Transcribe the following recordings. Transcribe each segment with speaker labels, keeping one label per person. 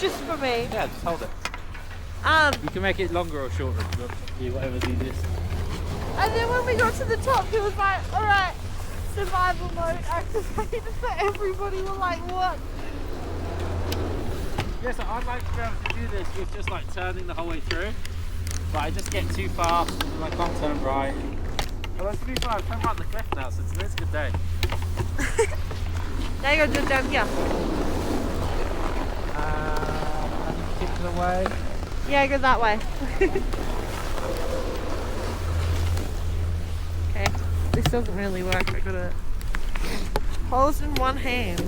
Speaker 1: just for me.
Speaker 2: Yeah, just hold it. You can make it longer or shorter, whatever's easiest.
Speaker 1: And then when we got to the top, he was like, all right, survival mode activated, so everybody was like, what?
Speaker 2: Yeah, so I'd like to be able to do this with just like turning the whole way through, but I just get too fast and I can't turn right. Well, to be fair, I've come around the cliff now, so today's a good day.
Speaker 1: Now you're just down here.
Speaker 2: Any particular way?
Speaker 1: Yeah, go that way. Okay, this doesn't really work. I gotta hold in one hand.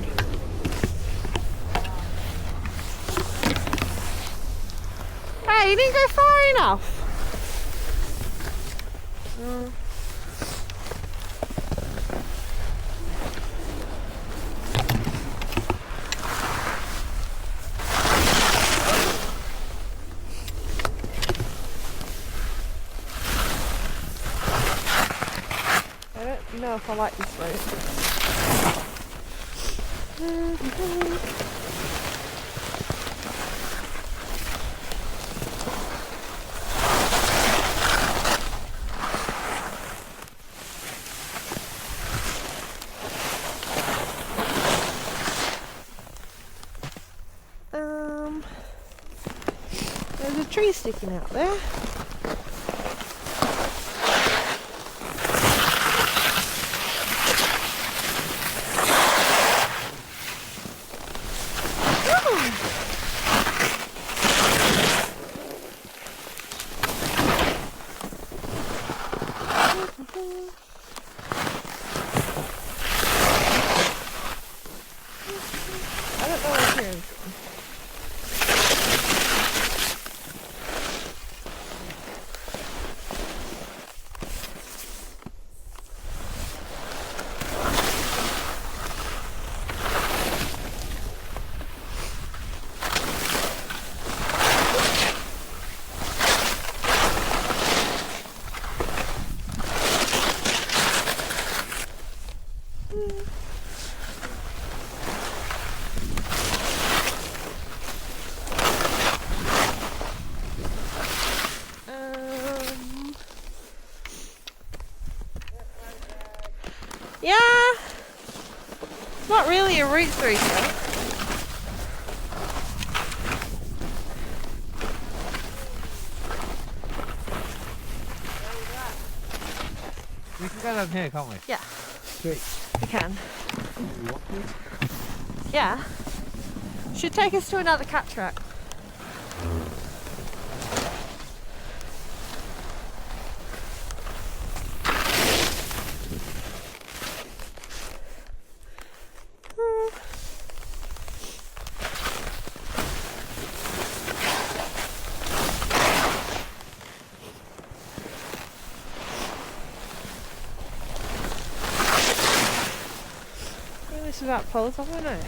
Speaker 1: Hey, you didn't go far enough. I don't know if I like this way. There's a tree sticking out there. I don't know what's here. Yeah, it's not really a route through here.
Speaker 2: We can go down here, can't we?
Speaker 1: Yeah,
Speaker 2: Sweet.
Speaker 1: we can.
Speaker 2: We want to?
Speaker 1: Yeah, should take us to another cat track. This is about poles, I don't know.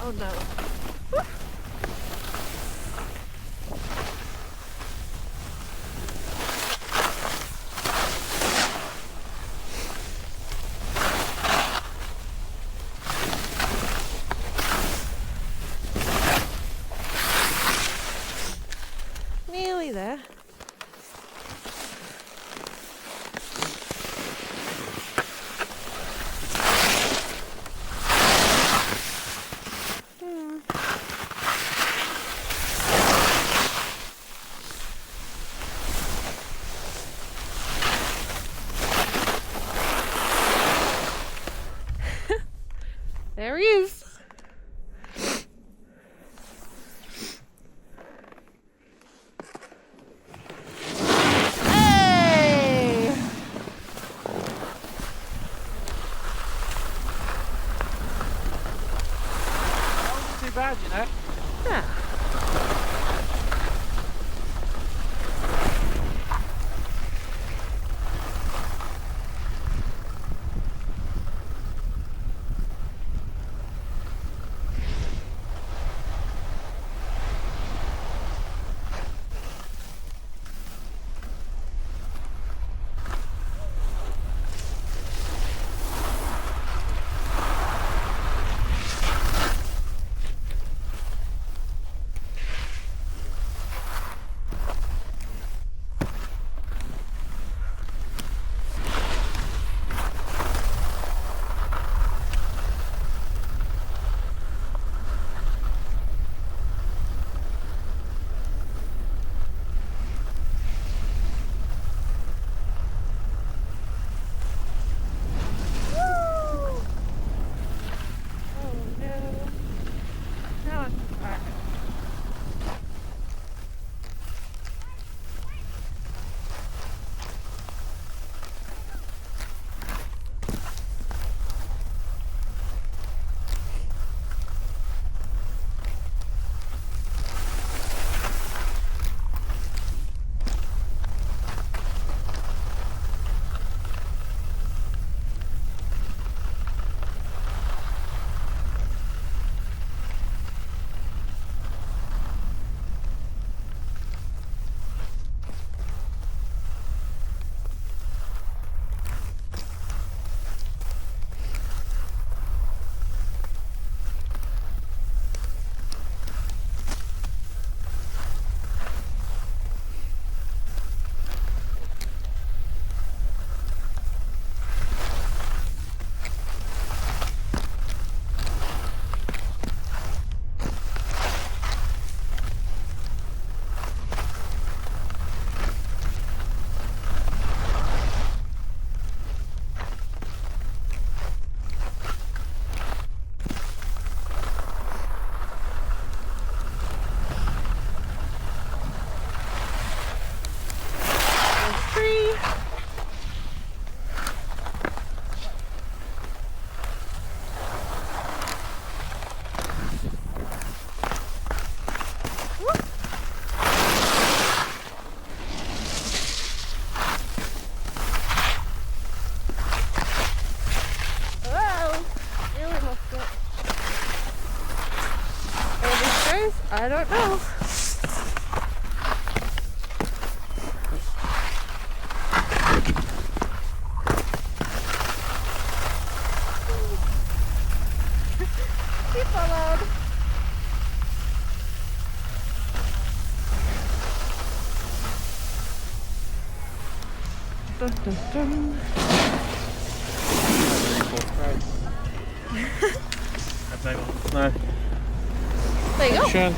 Speaker 1: Oh no. Nearly there. I don't know. He followed. Dun, dun, dun.
Speaker 2: No.
Speaker 1: There you go.
Speaker 2: Schön.